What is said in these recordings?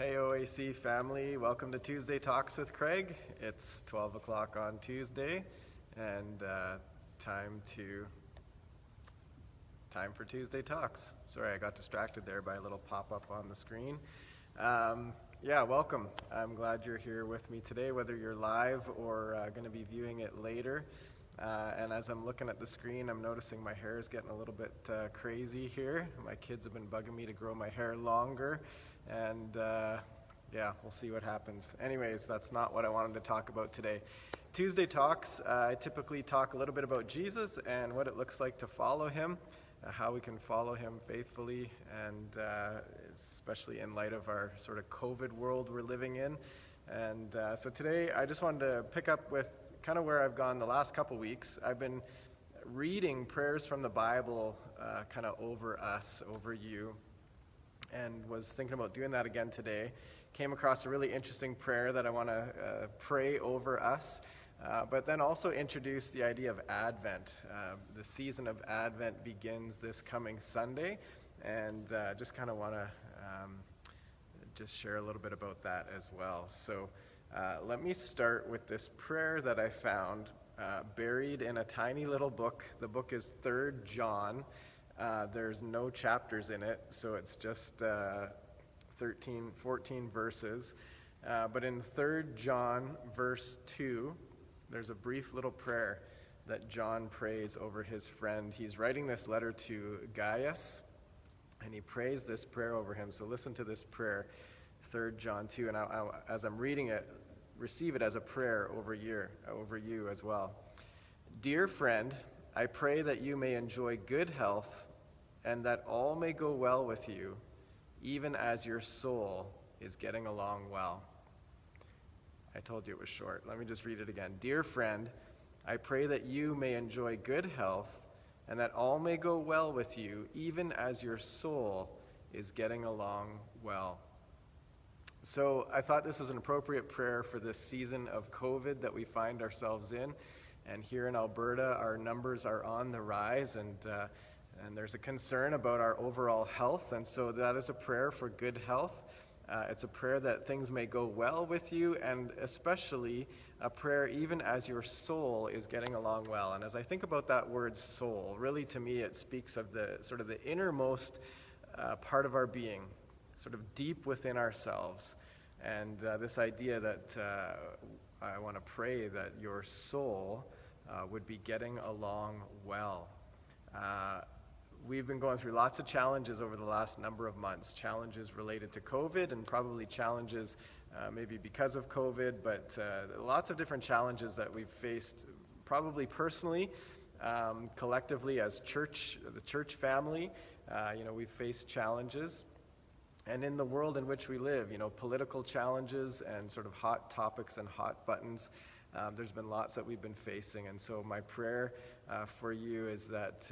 Hey OAC family, welcome to Tuesday Talks with Craig. It's 12 o'clock on Tuesday and time for Tuesday Talks. Sorry, I got distracted there by a little pop-up on the screen. Welcome. I'm glad you're here with me today, whether you're live or going to be viewing it later. And as I'm looking at the screen, I'm noticing my hair is getting a little bit crazy here. My kids have been bugging me to grow my hair longer, and we'll see what happens. Anyways, that's not what I wanted to talk about today. Tuesday Talks, I typically talk a little bit about Jesus and what it looks like to follow him, how we can follow him faithfully, and especially in light of our sort of COVID world we're living in. And so today I just wanted to pick up with kind of where I've gone the last couple weeks. I've been reading prayers from the Bible kind of over us, over you, and was thinking about doing that again today. Came across a really interesting prayer that I want to pray over us, but then also introduce the idea of Advent. The season of Advent begins this coming Sunday, and just kind of want to just share a little bit about that as well. So let me start with this prayer that I found buried in a tiny little book. The book is 3rd John. There's no chapters in it, so it's just 14 verses. But in 3rd John, verse 2, there's a brief little prayer that John prays over his friend. He's writing this letter to Gaius, and he prays this prayer over him. So listen to this prayer, 3rd John 2, and as I'm reading it, receive it as a prayer over you as well. Dear friend, I pray that you may enjoy good health and that all may go well with you, even as your soul is getting along well. I told you it was short. Let me just read it again. Dear friend, I pray that you may enjoy good health and that all may go well with you, even as your soul is getting along well. So I thought this was an appropriate prayer for this season of COVID that we find ourselves in. And here in Alberta, our numbers are on the rise, and there's a concern about our overall health. And so that is a prayer for good health. It's a prayer that things may go well with you, and especially a prayer even as your soul is getting along well. And as I think about that word soul, really to me it speaks of the sort of the innermost part of our being, sort of deep within ourselves. And this idea that I want to pray that your soul would be getting along well. We've been going through lots of challenges over the last number of months, challenges related to COVID and probably challenges maybe because of COVID, but lots of different challenges that we've faced probably personally, collectively as the church family. We've faced challenges. And in the world in which we live, political challenges and sort of hot topics and hot buttons, there's been lots that we've been facing. And so my prayer for you is that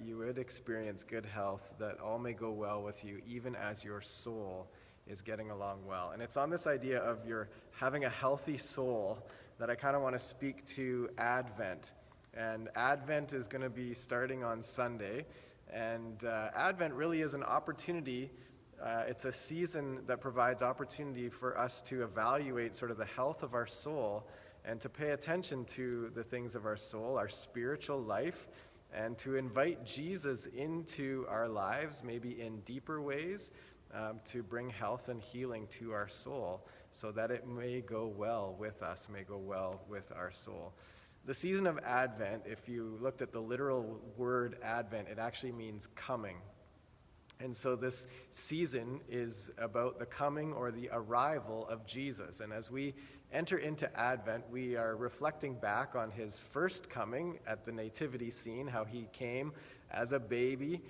you would experience good health, that all may go well with you, even as your soul is getting along well. And it's on this idea of your having a healthy soul that I kind of want to speak to Advent. And Advent is going to be starting on Sunday. And Advent really is an opportunity. It's a season that provides opportunity for us to evaluate sort of the health of our soul and to pay attention to the things of our soul, our spiritual life, and to invite Jesus into our lives, maybe in deeper ways, to bring health and healing to our soul so that it may go well with us, may go well with our soul. The season of Advent, if you looked at the literal word Advent, it actually means coming. And so this season is about the coming or the arrival of Jesus. And as we enter into Advent, we are reflecting back on his first coming at the nativity scene, how he came as a baby,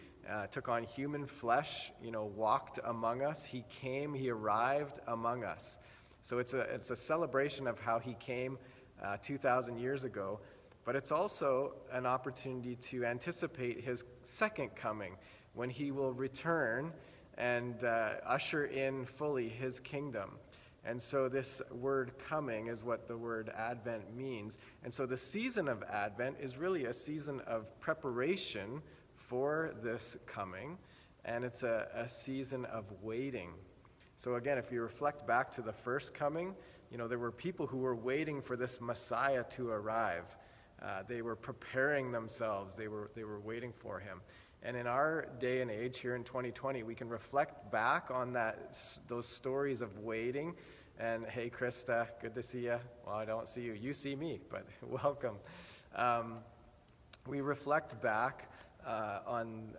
took on human flesh, walked among us. He arrived among us. So it's a celebration of how he came 2,000 years ago, but it's also an opportunity to anticipate his second coming, when he will return and usher in fully his kingdom. And so this word coming is what the word Advent means. And so the season of Advent is really a season of preparation for this coming, and it's a season of waiting. So again, if you reflect back to the first coming, there were people who were waiting for this Messiah to arrive. They were preparing themselves. They were waiting for him. And in our day and age here in 2020, we can reflect back on those stories of waiting. And hey, Krista, good to see you. Well, I don't see you. You see me, but welcome. We reflect back on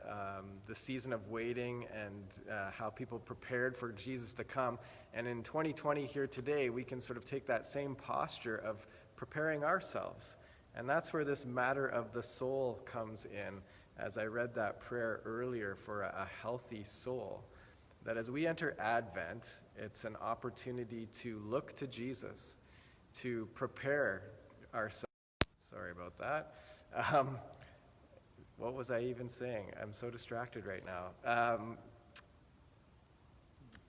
the season of waiting and how people prepared for Jesus to come. And in 2020 here today, we can sort of take that same posture of preparing ourselves. And that's where this matter of the soul comes in, as I read that prayer earlier for a healthy soul. That as we enter Advent, it's an opportunity to look to Jesus, to prepare ourselves. Sorry about that. What was I even saying? I'm so distracted right now.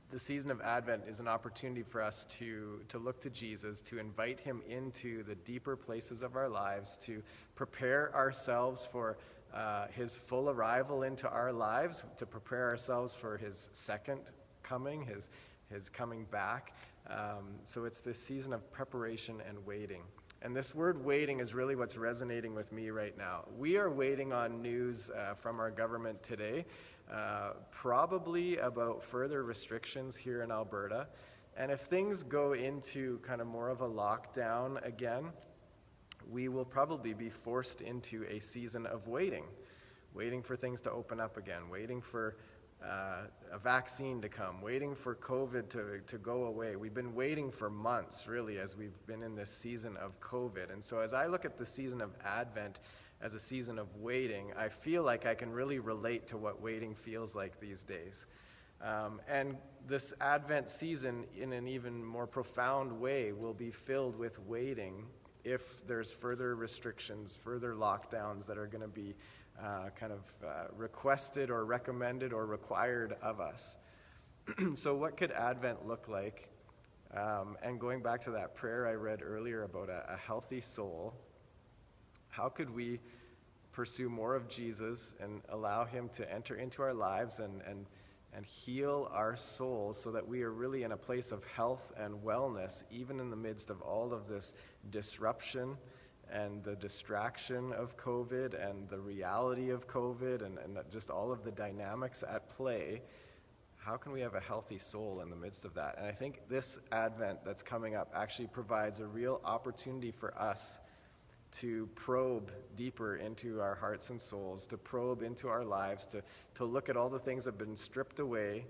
The season of Advent is an opportunity for us to look to Jesus, to invite him into the deeper places of our lives, to prepare ourselves for his full arrival into our lives, to prepare ourselves for his second coming, his coming back. So it's this season of preparation and waiting. And this word waiting is really what's resonating with me right now. We are waiting on news from our government today, probably about further restrictions here in Alberta. And if things go into kind of more of a lockdown again, we will probably be forced into a season of waiting for things to open up again, waiting for a vaccine to come, waiting for COVID to go away. We've been waiting for months, really, as we've been in this season of COVID. And so as I look at the season of Advent as a season of waiting, I feel like I can really relate to what waiting feels like these days. And this Advent season, in an even more profound way, will be filled with waiting if there's further restrictions, further lockdowns that are going to be requested or recommended or required of us. So what could Advent look like? And going back to that prayer I read earlier about a healthy soul, how could we pursue more of Jesus and allow him to enter into our lives and heal our souls so that we are really in a place of health and wellness, even in the midst of all of this disruption and the distraction of COVID and the reality of COVID and just all of the dynamics at play? How can we have a healthy soul in the midst of that? And I think this Advent that's coming up actually provides a real opportunity for us to probe deeper into our hearts and souls, to probe into our lives, to look at all the things that have been stripped away,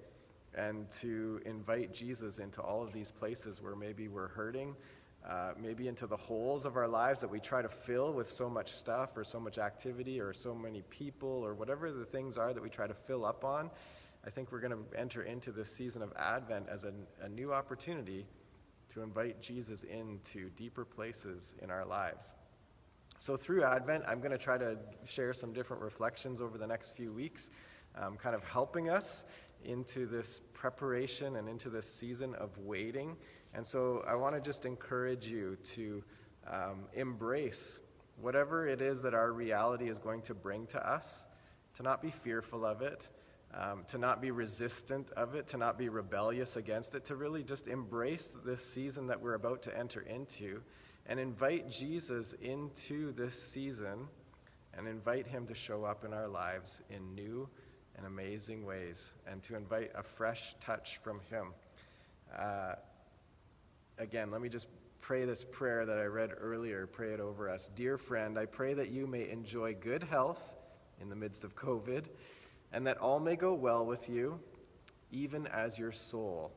and to invite Jesus into all of these places where maybe we're hurting, maybe into the holes of our lives that we try to fill with so much stuff or so much activity or so many people or whatever the things are that we try to fill up on. I think we're going to enter into this season of Advent as a new opportunity to invite Jesus into deeper places in our lives. So through Advent, I'm going to try to share some different reflections over the next few weeks, kind of helping us into this preparation and into this season of waiting. And so I want to just encourage you to embrace whatever it is that our reality is going to bring to us, to not be fearful of it, to not be resistant of it, to not be rebellious against it, to really just embrace this season that we're about to enter into and invite Jesus into this season and invite him to show up in our lives in new and amazing ways and to invite a fresh touch from him. Again, let me just pray this prayer that I read earlier, pray it over us. Dear friend, I pray that you may enjoy good health in the midst of COVID and that all may go well with you, even as your soul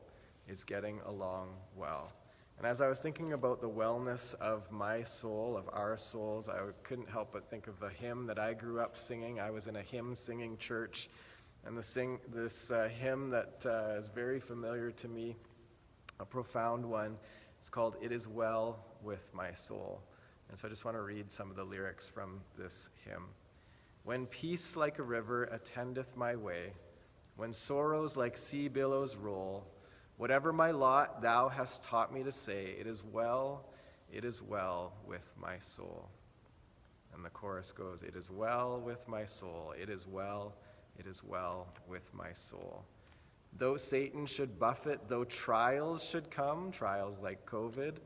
is getting along well. And as I was thinking about the wellness of my soul, of our souls, I couldn't help but think of the hymn that I grew up singing. I was in a hymn singing church, and this hymn that is very familiar to me, a profound one, is called It Is Well With My Soul. And so I just want to read some of the lyrics from this hymn. When peace like a river attendeth my way, when sorrows like sea billows roll, whatever my lot thou hast taught me to say, it is well with my soul. And the chorus goes, it is well with my soul, it is well with my soul. Though Satan should buffet, though trials should come, trials like COVID,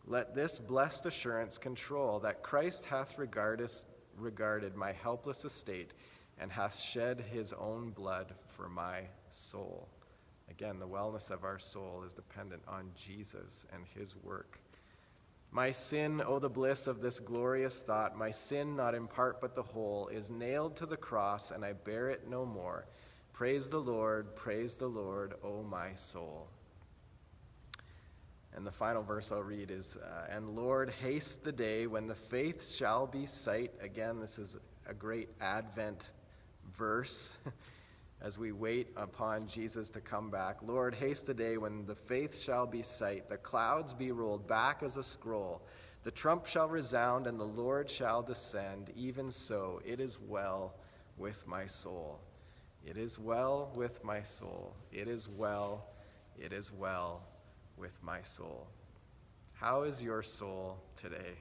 let this blessed assurance control that Christ hath regarded my helpless estate and hath shed his own blood for my soul. Again, the wellness of our soul is dependent on Jesus and his work. My sin, oh the bliss of this glorious thought, my sin, not in part but the whole, is nailed to the cross, and I bear it no more. Praise the Lord, O my soul. And the final verse I'll read is, and Lord, haste the day when the faith shall be sight. Again, this is a great Advent verse as we wait upon Jesus to come back. Lord, haste the day when the faith shall be sight, the clouds be rolled back as a scroll, the trump shall resound, and the Lord shall descend. Even so, it is well with my soul. It is well with my soul. It is well with my soul. How is your soul today?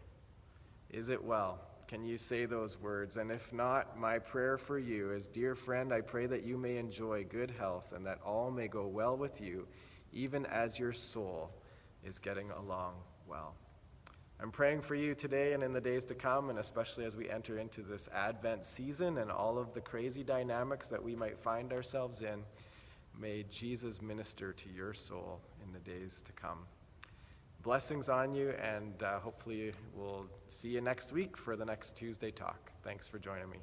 Is it well? Can you say those words? And if not, my prayer for you is, dear friend, I pray that you may enjoy good health and that all may go well with you, even as your soul is getting along well. I'm praying for you today and in the days to come, and especially as we enter into this Advent season and all of the crazy dynamics that we might find ourselves in. May Jesus minister to your soul in the days to come. Blessings on you, and hopefully we'll see you next week for the next Tuesday talk. Thanks for joining me.